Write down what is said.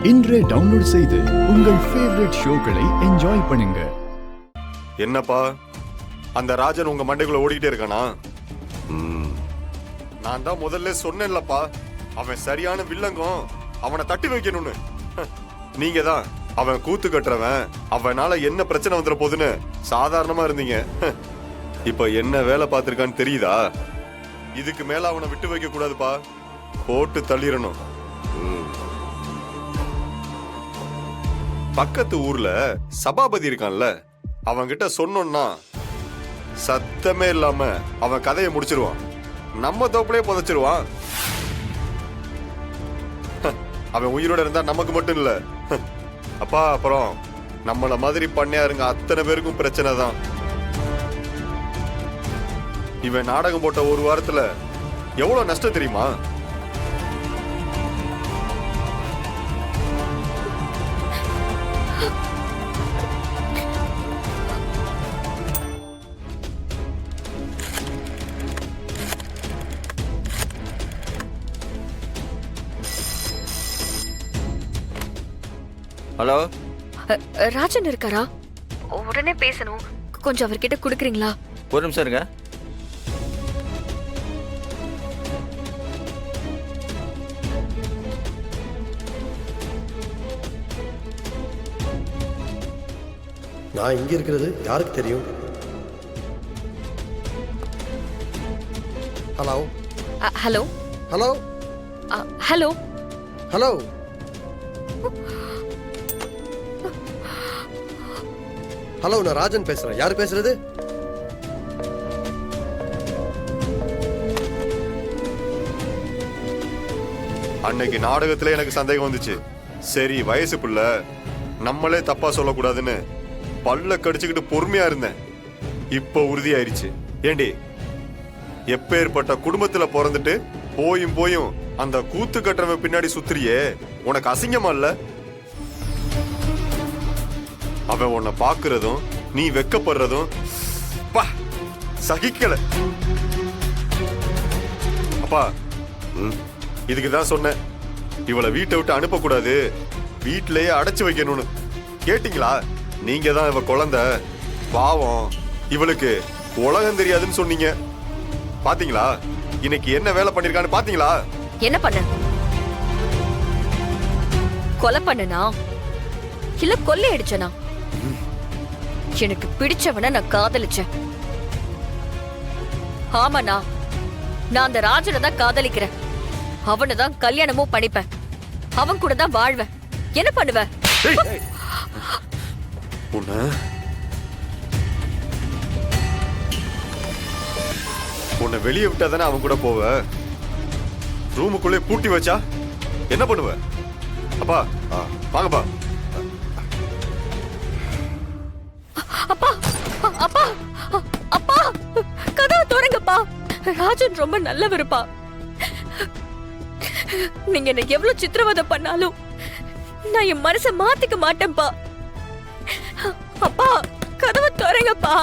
இன்றே டவுன்லோட் செய்து உங்கள் ஃபேவரட் ஷோக்களை என்ஜாய் பண்ணுங்க. என்னப்பா அந்த ராஜன் உங்க மண்டைக்குள்ள ஓடிக்கிட்டே இருக்கானா? நான் தான் முதல்ல சொன்னேன்லப்பா, அவன் சரியான வில்லங்கம், அவனை தட்டி வைக்கணும்னு. நீங்க தான் அவன் கூத்து கட்டுறவன், அவனால என்ன பிரச்சனை வந்துட போகுதுன்னு சாதாரணமா இருந்தீங்க. இப்ப என்ன வேலை பார்த்திருக்கான்னு தெரியுதா? இதுக்கு மேல அவனை விட்டு வைக்க கூடாதுப்பா, போட்டு தள்ளிடணும். பக்கத்து ஊர்ல சபாபதி இருக்கான்ல, அவன்கிட்ட சொன்னோம்னா சத்தமே இல்லாம அவன் கதையை முடிச்சிருவான், நம்ம தோப்புலயே புதைச்சிருவான். அவன் உயிரோட இருந்தா நமக்கு மட்டும் இல்ல அப்பா, அப்புறம் நம்மள மாதிரி பண்ணையாருங்க அத்தனை பேருக்கும் பிரச்சனை தான். இவன் நாடகம் போட்ட ஒரு வாரத்துல எவ்வளவு நஷ்டம் தெரியுமா? ஹலோ, ராஜன் இருக்காரா? உடனே பேசணும், கொஞ்சம் அவர்கிட்ட குடுக்குறீங்களா? ஒரு நிமிஷம் இருங்க. நான் இங்க இருக்கிறது யாருக்கு தெரியும்? Hello hello hello hello hello hello, நான் ராஜன் பேசுறேன். யாரு பேசுறது? அன்னைக்கு நாடகத்துல எனக்கு சந்தேகம் வந்துச்சு. சரி, வயசு புள்ள, நம்மளே தப்பா சொல்லக்கூடாதுன்னு பல்ல கடிச்சுக்கிட்டு பொறுமையா இருந்தேன். இப்ப உறுதியாயிருச்சு. ஏண்டி, எப்பேற்பட்ட குடும்பத்துல பிறந்துட்டு போயும் போயும் அந்த கூத்து கட்டுறவன் பின்னாடி சுத்துறியே, உனக்கு அசிங்கமா இல்ல? அவன் உன்னை பாக்குறதும் நீ வெக்கப்படுறதும் சகிக்கல. அப்பா, இதுக்குதான் சொன்னேன், இவளை வீட்டை விட்டு அனுப்ப கூடாது, வீட்டிலேயே அடைச்சு வைக்கணும்னு. கேட்டீங்களா? நீங்க தான் இவ குழந்தை, பாவம், இவளுக்கு உலகம் தெரியாதுன்னு சொன்னீங்க. பாத்தீங்களா இன்னைக்கு என்ன வேலை பண்ணிருக்கான்னு? பாத்தீங்களா? என்ன பண்ண? கொலை பண்ணனா இல்ல கொள்ளை அடிச்சனா? எனக்கு பிடிச்சவன நான் காதலிச்சேன். ஆமாண்ணா, நான் அந்த ராஜனை தான் காதலிக்கிறேன். அவனை தான் கல்யாணமும் பண்ணிப்பேன், அவன் கூட தான் வாழ்வேன். என்ன பண்ணுவ? உன்னை வெளியே விட்டா தானே அவன் கூட போவ? ரூமுக்குள்ளே பூட்டி வச்சா என்ன பண்ணுவ? அப்பா வாங்கப்பா. அப்பா அப்பா அப்பா, கதவை திறங்கப்பா. ராஜன் ரொம்ப நல்லவருப்பா. நீங்க எனக்கு எவ்வளவு சித்திரவதை பண்ணாலும் நான் என் மனசை மாத்திக்க மாட்டேன்ப்பா. அப்பா, கதவை திறங்கப்பா.